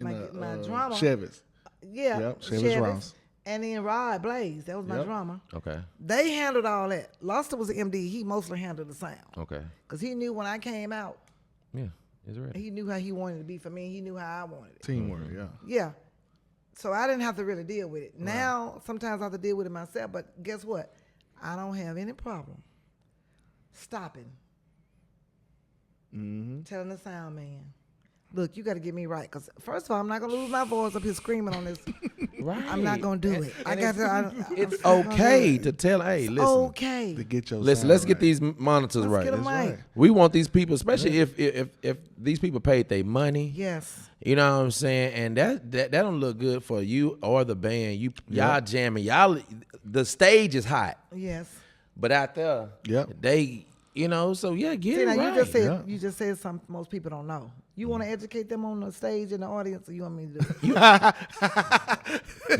my drummer. Chevis. Yeah, Yep, Chevis Chevis, Ross. and then Rod Blaze, that was my Yep. drummer. Okay. They handled all that. Luster was the MD. He mostly handled the sound Okay. because he knew when I came out, Yeah. It's ready. he knew how he wanted it to be for me. He knew how I wanted it. Teamwork, yeah. Yeah. So I didn't have to really deal with it. Now, sometimes I have to deal with it myself, but guess what? I don't have any problem stopping, telling the sound man, look, you got to get me right. Because first of all, I'm not going to lose my voice up here screaming on this. Right. I'm not going to do it. I got to. It's okay to tell, hey, listen. Okay. To get your Listen, sound let's get right. these monitors Let's right. get 'em That's right. We want these people, especially if these people paid their money. Yes. You know what I'm saying? And that don't look good for you or the band. Y'all jamming. The stage is hot. Yes. But out there, they, so yeah, get See, it now right. you just said something most people don't know. You want to educate them on the stage and the audience, or you want me to do it?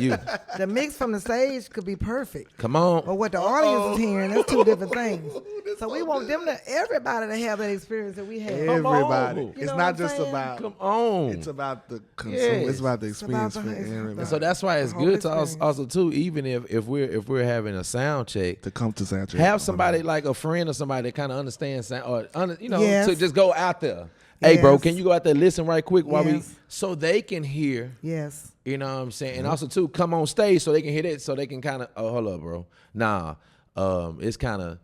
You The mix from the stage could be perfect. come on. But what the audience is hearing, that's two different things. So we want everybody to have that experience that we had. Everybody. You It's know what not I'm just saying? about. Come on. It's about the consumer. Yes. It's about the about experience the- for it's everybody. about- And so that's why it's The whole good to experience. also too, even if we're having a sound check, to come to sound check. have somebody like a friend or somebody that kind of understands sound, or Yes. to just go out there. Hey, bro, Yes. can you go out there and listen right quick while Yes. so they can hear. Yes. You know what I'm saying? And also too, come on stage so they can hear that, so they can kind of, oh, hold up, bro. Nah, it's kind of,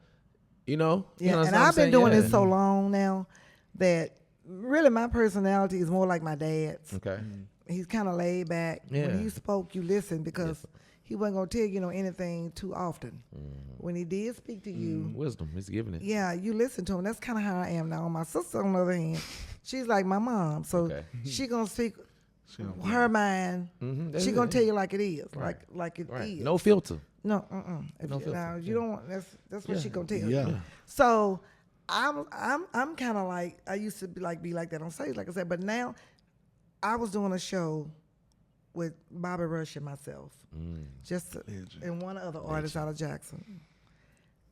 you know. Yeah, what and I'm I've been saying? doing Yeah. this so long now that really my personality is more like my dad's. Okay. He's kind of laid back. Yeah. When he spoke, you listened because he wasn't gonna tell you anything too often. When he did speak to you, Wisdom, he's giving it. yeah, you listen to him. That's kind of how I am now. My sister, on the other hand, she's like my mom, so Okay. she gonna speak don't her mind. That's She it. gonna tell you like it is, Right. like it is. Right. No filter. No, If No you, filter. now you don't want that's what she gonna tell Yeah. you. So I'm kind of like I used to be like that on stage, like I said, but now I was doing a show with Bobby Rush and myself, and one other artist out of Jackson,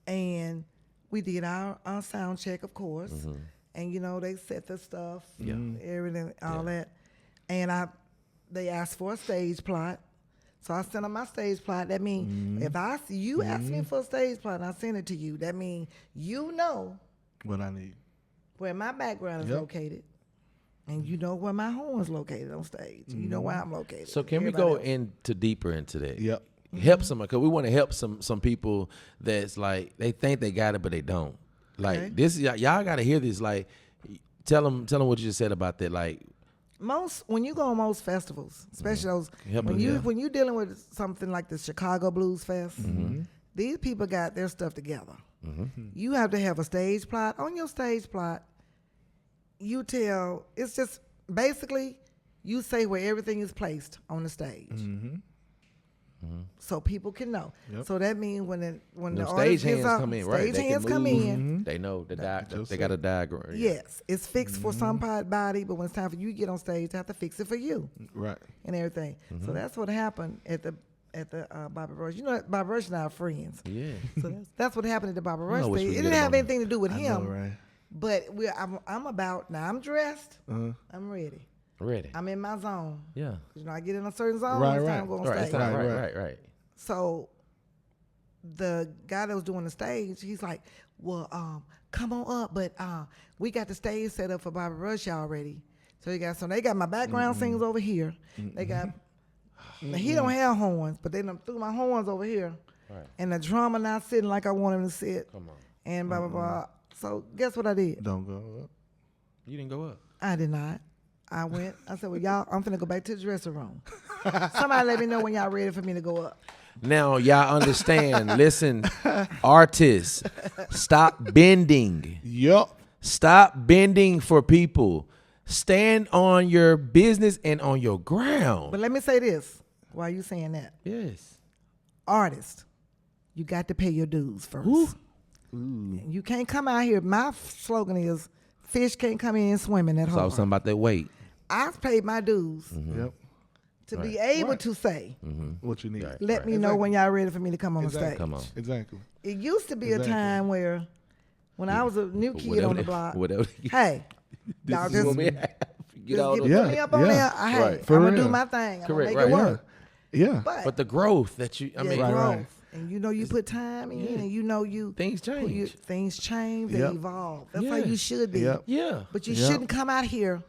and we did our sound check, of course, and they set the stuff, everything, all that, and they asked for a stage plot. So I sent them my stage plot. That means if you ask me for a stage plot and I send it to you, that means you know What I need. where my background is located, and you know where my horn's located on stage. You know where I'm located. So can we Everybody go else. deeper into that? Yep. Help somebody, because we want to help some people that's like they think they got it but they don't. Like Okay. this, y'all got to hear this. Like, tell them what you just said about that. Like, When you go on most festivals, especially those Help when them, you yeah. when you're dealing with something like the Chicago Blues Fest, these people got their stuff together. You have to have a stage plot. On your stage plot, you tell it's just basically you say where everything is placed on the stage. So people can know. Yep. So that means when the them artist stage gets hands up, come in, right? stage They can hands come move. in. They know the just they got a diagram. Yes, it's fixed for some body, but when it's time for you to get on stage, they have to fix it for you Right. and everything. So that's what happened at the Bobby Rush. You know, Bobby Rush and I are friends. Yeah. So that's what happened at the Bobby Rush know which thing. we It can didn't get have them on. anything to do with I him, know, right? but I'm about now. I'm dressed. I'm ready. Ready. I'm in my zone. Yeah. I get in a certain zone. Right, it's right. time to go on Right. It's stage. time. Right, Right. So the guy that was doing the stage, he's like, well, come on up, but we got the stage set up for Bobby Rush already. So they got my background singers over here. They got now he don't have horns, but they done threw my horns over here. Right. And the drummer not sitting like I want him to sit. Come on. And blah blah blah. So guess what I did? Don't go up. You didn't go up. I did not. I went. I said, well, y'all, I'm finna go back to the dressing room. Somebody let me know when y'all ready for me to go up. Now y'all understand. Listen, artists, stop bending. Yup. Stop bending for people. Stand on your business and on your ground. But let me say this while you saying that. Yes. Artists, you got to pay your dues first. You can't come out here. My slogan is, fish can't come in swimming at So home. something about that weight. I've paid my dues Yep. to be able to say, What you need. Right. let me know when y'all ready for me to come on the stage. Come on. Exactly. It used to be a Exactly. time where, when I was a new kid on the block, Whatever. hey, y'all This is just, what we have. Get just all get, the- Yeah, put me up on yeah. there. Hey, Right. For I'm going to real. do my thing. I'm Correct, going to make right. it work. Yeah. But the growth that you, I mean, growth. right. And you put time in, and you things change. things change, they Yep. evolve. That's how Yeah. you should be. Yep. Yeah. But you Yep. shouldn't come out here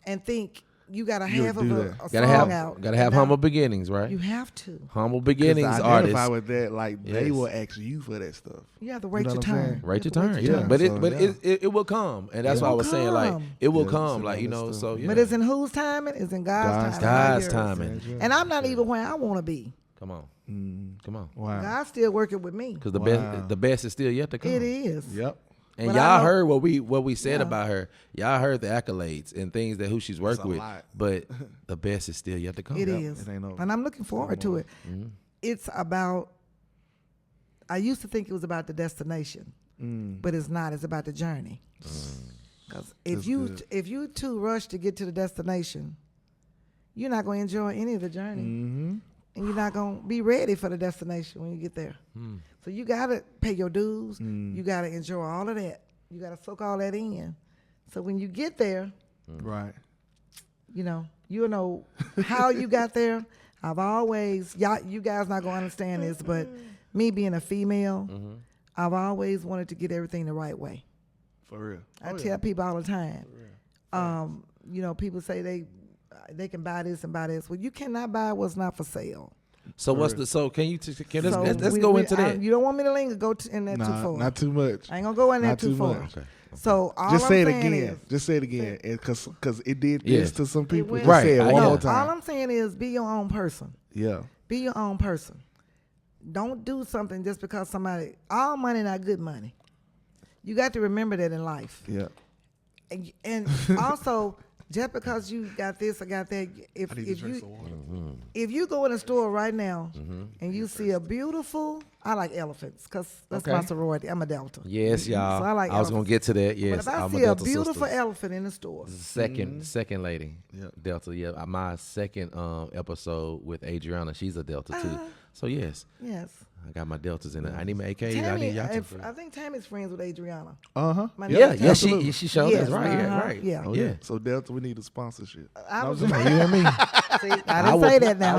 and think you got a You half would of do a that. song out. Gotta have Now, humble beginnings, right? You have to. Humble 'Cause beginnings to identify artists. with that, like they Yes. will ask you for that stuff. You have to You wait know your what I'm saying? turn. Right You your have to turn, wait yeah. But Yeah. it will come, and that's It why I will was saying like come. it will Yeah, come, it's like you all know. that So stuff. yeah, But it's in whose timing? It's in God's timing. not God's yours. timing. And I'm not even where I want to be. Come on, Mm. come on, Wow. God's still working with me. because Wow. the best is still yet to come. It is. Yep. And But I y'all know- heard what we said Yeah. about her. Y'all heard the accolades and things that who she's worked a with. lot. But the best is still yet to come. It Yep, is. it ain't over. And I'm looking forward to it. Mm-hmm. It's about, I used to think it was about the destination, but it's not. It's about the journey. Because That's good. if you too rush to get to the destination, you're not going to enjoy any of the journey. Mm-hmm. And you're not going to be ready for the destination when you get there. So you got to pay your dues. You got to enjoy all of that. You got to soak all that in. So when you get there, Right. you know how you got there. I've always, you guys not going to understand this, but me being a female, I've always wanted to get everything the right way. For real. I tell people all the time. People say they can buy this and buy this. Well, you cannot buy what's not for sale. So what's the can you So let's go into that. you don't want me to linger in that too Nah, far. not too much. I ain't gonna go in there Not too too far. much. Okay. So all Just I'm say it saying again. is, Just say it again. Because it did Yeah. this to some people. went- Just Right, say it I one know. more time. all I'm saying is be your own person. Yeah. Be your own person. Don't do something just because somebody. All money not good money. You got to remember that in life. Yeah. And also, just because you got this or got that, if you go in a store right now and you see a beautiful, I like elephants because that's my Okay. sorority. I'm a Delta. Yes, y'all. So I like was gonna elephants. get to that. But Yes, if I I'm see a Delta beautiful sisters. elephant in the store, Second lady, Yep. Delta. Yeah, my second episode with Adriana, she's a Delta too. So yes, yes. I got my Deltas in it. I need my AKs. I need y'all too. I think Tammy's friends with Adriana. Uh-huh. My Yeah, nephew. yeah, Absolutely. she showed Yes, us right. Yeah, uh-huh, right. yeah. Oh, yeah. yeah. So Delta, we need a sponsorship. I was You hear me? See, I didn't say that now.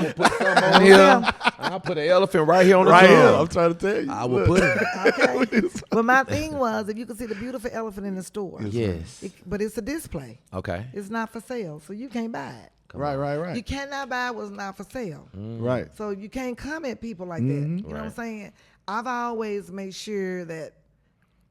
On here, I'll put an elephant right here on the Right here. drum. I'm trying to tell you. I will Look. put it. Okay. But my thing was, if you could see the beautiful elephant in the store, Yes. but it's a display. Okay. It's not for sale, so you can't buy it. Right. You cannot buy what's not for sale. Right. So you can't come at people like that. You know what I'm Right. saying? I've always made sure that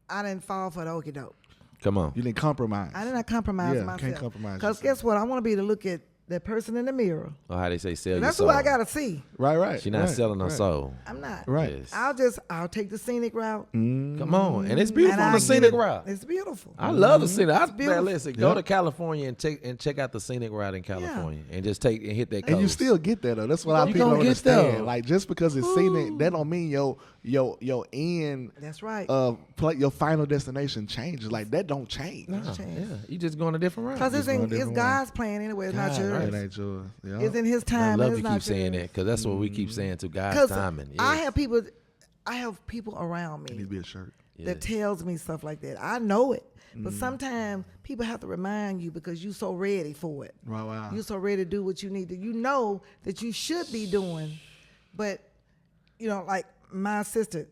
I didn't fall for the okie doke. Come on. You didn't compromise. I did not compromise Yeah, myself. can't compromise Because yourself. guess what? I want to be to look at that person in the mirror. Or how they say, sell your That's soul. who I gotta see. Right. She's not right, selling her right. soul. I'm not. Right. Yes. I'll take the scenic route. Come on, and it's beautiful and on I the scenic get- route. It's beautiful. I love the scenic. Man, beautiful. listen, go Yep. to California and check out the scenic route in California, and just hit that. And you coast. still get that though. That's what a lot of You people gonna don't get there. understand. Like just because it's scenic, that don't mean your end That's right. your final destination changes. Like that don't change. Nah, change. yeah, you just going a different route. Because Just going a it's different way. God's plan anyway. It's not God, yours. right. It ain't yours. Yeah. It's in His I time. love and you it's keep not saying yours. that because that's what we keep saying to God's 'Cause timing. I Yes. have people around It needs me to be a shirt. that tells me stuff like that. I know it, but sometimes people have to remind you because you're so ready for it. Wow. You're so ready to do what you need to. You know that you should be doing, but like my sister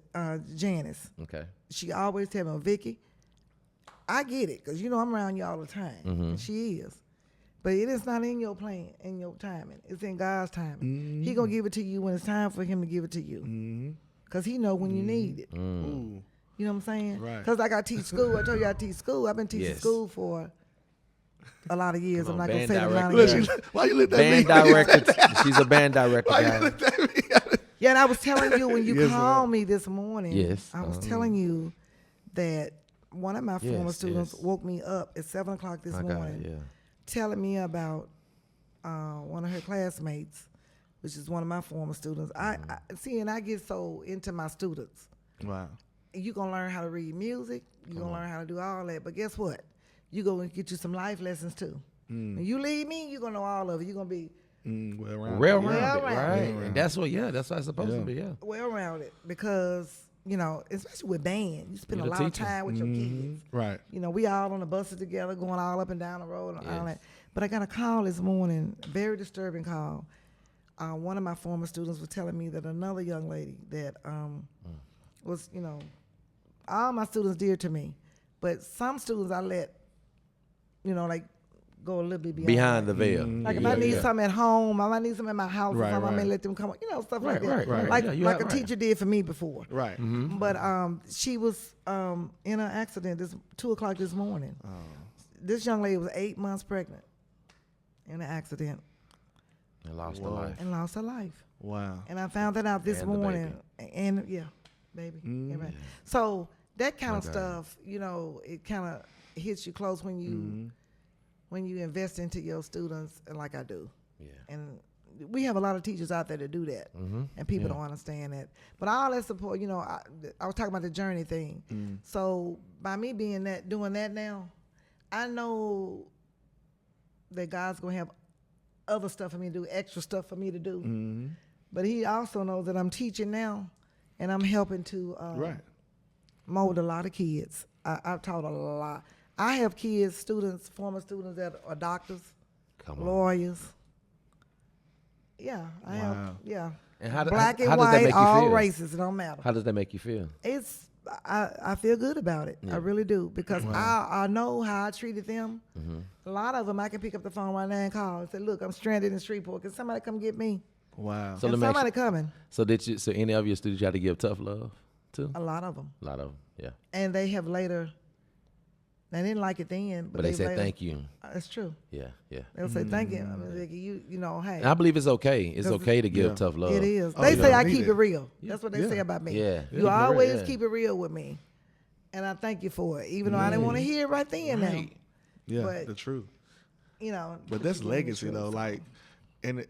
Janice, Okay. she always tell me, Vicky, I get it because I'm around you all the time. And she is. But it is not in your plan, in your timing. It's in God's timing. He going to give it to you when it's time for him to give it to you. Because he know when you need it. Ooh. You know what I'm saying? Right. Because like I teach school. I told you I teach school. I've been teaching Yes. school for a lot of years. Come I'm on, not going to band say the amount Look, of years. why you look at Band me? director. She's a band director, Why you guys. look at me? Yeah, and I was telling you when you Yes, called me this morning, Yes, I was telling you that one of my former Yes, students yes. woke me up at 7 o'clock this My God, morning yeah. telling me about one of her classmates, which is one of my former students. I see, and I get so into my students. Wow. You're going to learn how to read music. You're going to learn how to do all that. But guess what? You're going to get you some life lessons, too. When you leave me, you're going to know all of it. You're going to be Well rounded. Real Well rounded, rounded. right? Well And that's what it's supposed to be, yeah. well-rounded because, especially with band, you spend a You're the lot of teacher. time with your kids. Right. We all on the buses together, going all up and down the road and all Yes. that. But I got a call this morning, very disturbing call. One of my former students was telling me that another young lady that was, all my students dear to me, but some students I let, go a little bit behind the that. veil. Like if I need something at home, if I need something at my house, or Right, something, I may right. let them come. Stuff like that. Right. Like Yeah, you like have- a teacher did for me before. Right. But she was in an accident this 2:00 this morning. Oh. This young lady was 8 months pregnant in an accident And lost her life. and lost her life. Wow. And I found that out this And the morning. And yeah, baby. Yeah, right. So that kind of stuff, it kind of hits you close when you invest into your students, and like I do. Yeah. And we have a lot of teachers out there that do that, and people don't understand that. But all that support, I was talking about the journey thing. So by me doing that now, I know that God's gonna have other stuff for me to do, extra stuff for me to do. But He also knows that I'm teaching now, and I'm helping to mold a lot of kids. I've taught a lot. I have kids, students, former students that are doctors, lawyers. Yeah, I have. Yeah. And how Black and how does that white, make you all feel? races, it don't matter. How does that make you feel? I feel good about it. I really do, because I know how I treated them. A lot of them, I can pick up the phone right now and call and say, "Look, I'm stranded in Shreveport. Can somebody come get me?" Wow. So And let me ask somebody you- coming. So any of your students you had to give tough love to? A lot of them, A lot of them, yeah. and they have later. They didn't like it then, But they said later, thank you. It's true. Yeah. They'll say thank you. I mean, Vicky, hey. And I believe it's okay. It's okay to give tough love. It is. Oh, They you say don't I need keep it. it real. That's what they say about me. Yeah. You Keep it real, always yeah. keep it real with me. And I thank you for it, even though I didn't want to hear it right then now. Yeah, But- the truth. keep But that's it real, legacy true. though. Like, and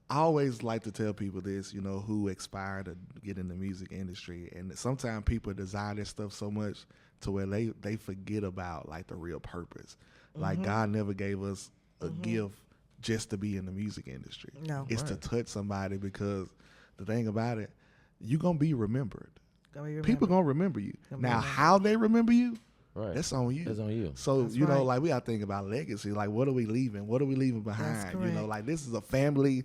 I always like to tell people this, who aspire to get in the music industry, and sometimes people desire this stuff so much to where they forget about like the real purpose. Like God never gave us a gift just to be in the music industry. No. It's to touch somebody, because the thing about it, you're gonna be remembered. People gonna remember you. Now, how they remember you, Right. that's on you. That's on you. So That's right. right. Like we gotta think about legacy. Like, what are we leaving? What are we leaving behind? correct. Like this is a family,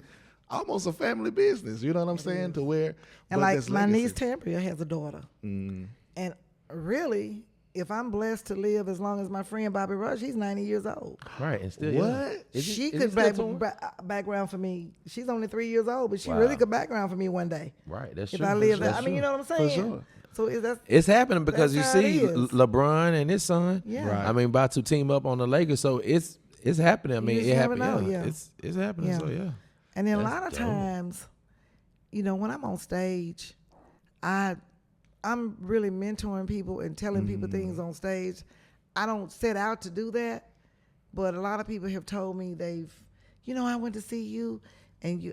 almost a family business. You know what I'm saying? To where, And but like that's my legacy. niece Tambria has a daughter. And really, if I'm blessed to live as long as my friend Bobby Rush, he's 90 years old. Right. And still, What? yeah. Is he- She is he could still touring? background for me. She's only 3 years old, but she Wow. really could background for me one day. Right. That's If true. I live That's there. I mean, true. you know what I'm saying? sure. So that's It's happening because you That's how it see is. LeBron and his son. Yeah. Right. I mean, about to team up on the Lakers, so it's happening. I mean, just it never happened. know, Yeah. yeah. It's happening. Yeah. So yeah. And then a That's lot of dope. times, when I'm on stage, I'm really mentoring people and telling people things on stage. I don't set out to do that, but a lot of people have told me I went to see you, and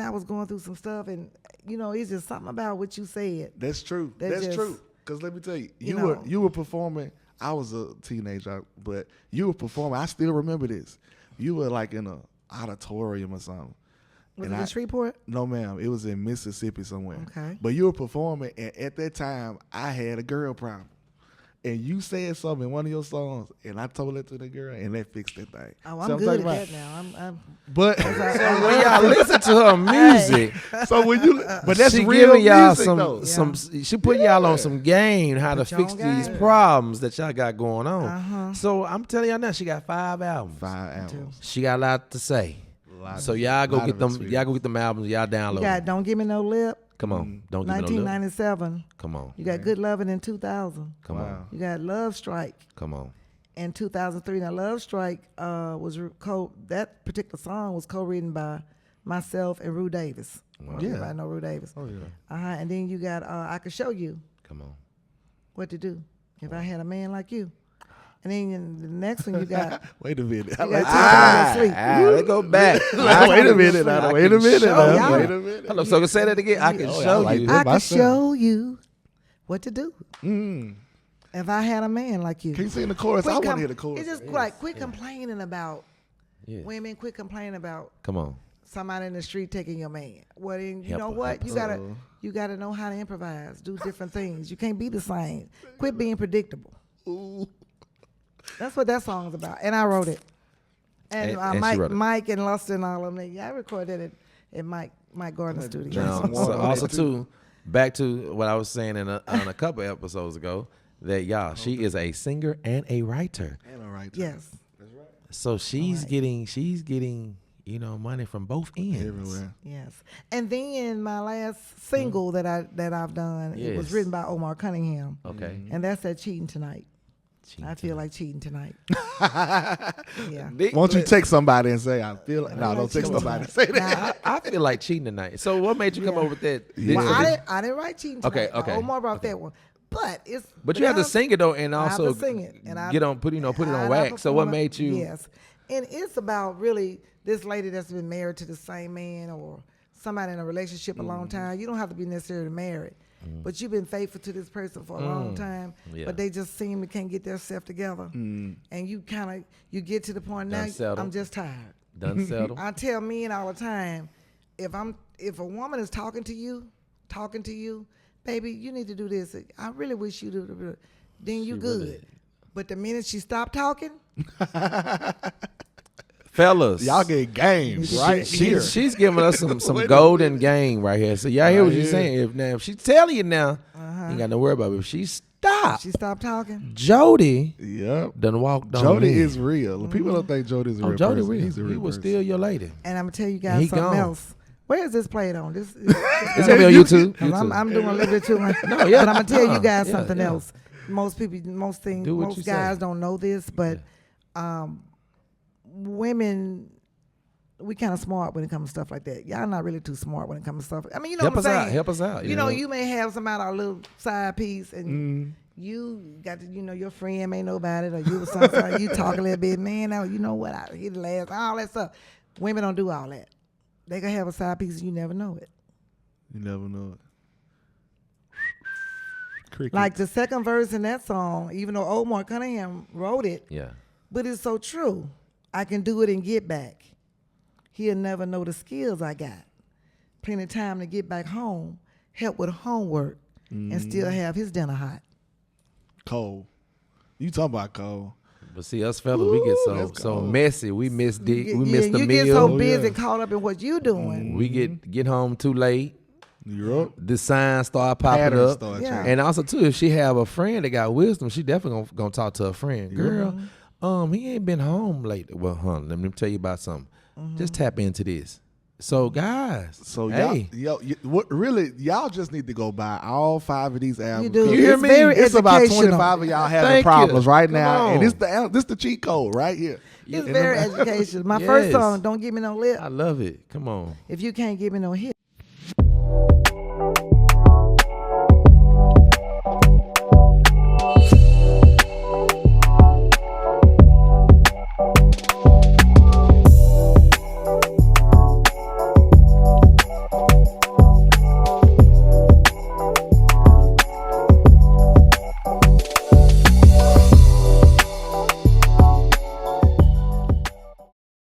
I was going through some stuff, and it's just something about what you said. That's true. That That's just- true. Because let me tell you, you you know. were performing. I was a teenager, but you were performing. I still remember this. You were like in a auditorium or something. Was And it in Shreveport? No, ma'am. It was in Mississippi somewhere. Okay. But you were performing, and at that time, I had a girl problem. And you said something in one of your songs, and I told it to the girl, and that fixed that thing. Oh, So I'm talking good at about- that now. I'm But When y'all listen to her music, so when you, but that's she real giving y'all music some though. she put y'all on some game how to Put you fix on these game. problems that y'all got going on. Uh-huh. So I'm telling y'all now, she got 5 albums. 5 albums. She got a lot to say. Lot So of- y'all go lot get of them. experience. Y'all go get them albums. Y'all download. you them. got Don't Give Me No Lip, Come on, don't give me no lip. 1997. Come on, You got Good Lovin' in 2000. come Wow. on, You got Love Strike come on. in 2003. Now, Love Strike that particular song was co-written by myself and Rue Davis. Wow. Yeah. Everybody know Rue Davis. Oh yeah. And then you got I Could Show You Come on. What to Do If I Had a Man Like You. And then the next one you got Wait a minute. you got Take It to Sleep. Let's go back. Wait a minute. Now, wait a minute. show Now, y'all. wait a minute. Hello, so say that again. I can Oh, show I like you. that. I Could myself. Show You What to Do Mm. If I Had a Man Like You. Can you sing the chorus? I want to hear the chorus. It's just like quit complaining about Yeah. women. Quit complaining about Come on. somebody in the street taking your man. Well, then you Help know her, what? help You gotta know how to improvise, do different things. You can't be the same. Quit being predictable. Ooh. That's what that song's about, and I wrote it. And, And she Mike, wrote it. Mike and Luster and all of them. Yeah, I recorded it at Mike Gardner Studio. Now, some water so on also that, too, back to what I was saying on a couple episodes ago, that y'all, she is a singer and a writer. And all right. Yes, So she's getting money from both ends. Everywhere. Yes. And then my last single that I've done, it was Yes. written by Omar Cunningham. Okay. And that's that Cheating Tonight. Cheating I feel like cheating tonight. Yeah. Won't you text somebody and say, I feel like, no, like don't text cheating nobody and say that. Now, I feel like cheating tonight. So what made you come Yeah. over with that? well, I didn't write Cheating Tonight. Okay, okay, Omar brought that one. But it's But you have to sing it though, and I have also to sing it, and put it on and I wax. So what perform it. made you? Yes, and it's about really this lady that's been married to the same man or somebody in a relationship a long time. You don't have to be necessarily married, but you've been faithful to this person for a long time. Yeah. But they just seem to can't get themselves together, and you you get to the point Done now. settled. I'm just tired. Done settle. I tell men all the time, if a woman is talking to you, baby, you need to do this. I really wish you do. Then you She good. really- But the minute she stopped talking, Fellas, Y'all get games right here. She's giving us some golden game right here. So y'all hear what she's saying? If she's telling you now, you ain't got to worry about it. If she stopped, she stopped talking. Yep. Jody done walked on Jody in. is real. People don't think Jody's a real Jody person. real. He's a real He was person. still your lady. And I'm gonna tell you He guys something gone. else. Where is this played on? This It's gonna be on YouTube. 'cause I'm doing a little bit too much. No, yeah. But I'm gonna tell you guys Yeah, something yeah. else. Most Do what most you guys say. don't know this, but women, we kind of smart when it comes to stuff like that. Y'all not really too smart when it comes to stuff. I mean, you know Help what us I'm out. saying? Help us out. You know, you may have somebody a little side piece, and Mm. you got to, your friend may know about it, or you or something. You talk a little bit, man. Now you know what I hit the last, all that stuff. Women don't do all that. They gonna have a side piece, and you never know it. You never know it. Cricket. Like the second verse in that song, even though Omar Cunningham wrote it, Yeah. but it's so true. I can do it and get back. He'll never know the skills I got. Plenty of time to get back home, help with homework, and still have his dinner hot. Cole. You talking about Cole. But see, us fellas, we get that's so cold. messy. We miss dick. You We get- miss yeah, the you meal. get so Oh, busy yeah. caught up in what you doing. We get home too late. You're up. The signs start popping Patterns up. start Yeah. changing. And also too, if she have a friend that got wisdom, she definitely gonna talk to her friend. Girl, he ain't been home lately. Well, let me tell you about something. Just tap into this. So guys, So hey, y'all just need to go buy all 5 of these albums. You do. You hear It's me? very It's about educational. 25 of y'all having Thank problems you. right Come now, on. and this the cheat code right here. It's very educational. My Yes. first song, Don't Give Me No Lip. I love it. Come on. If you can't give me no hip,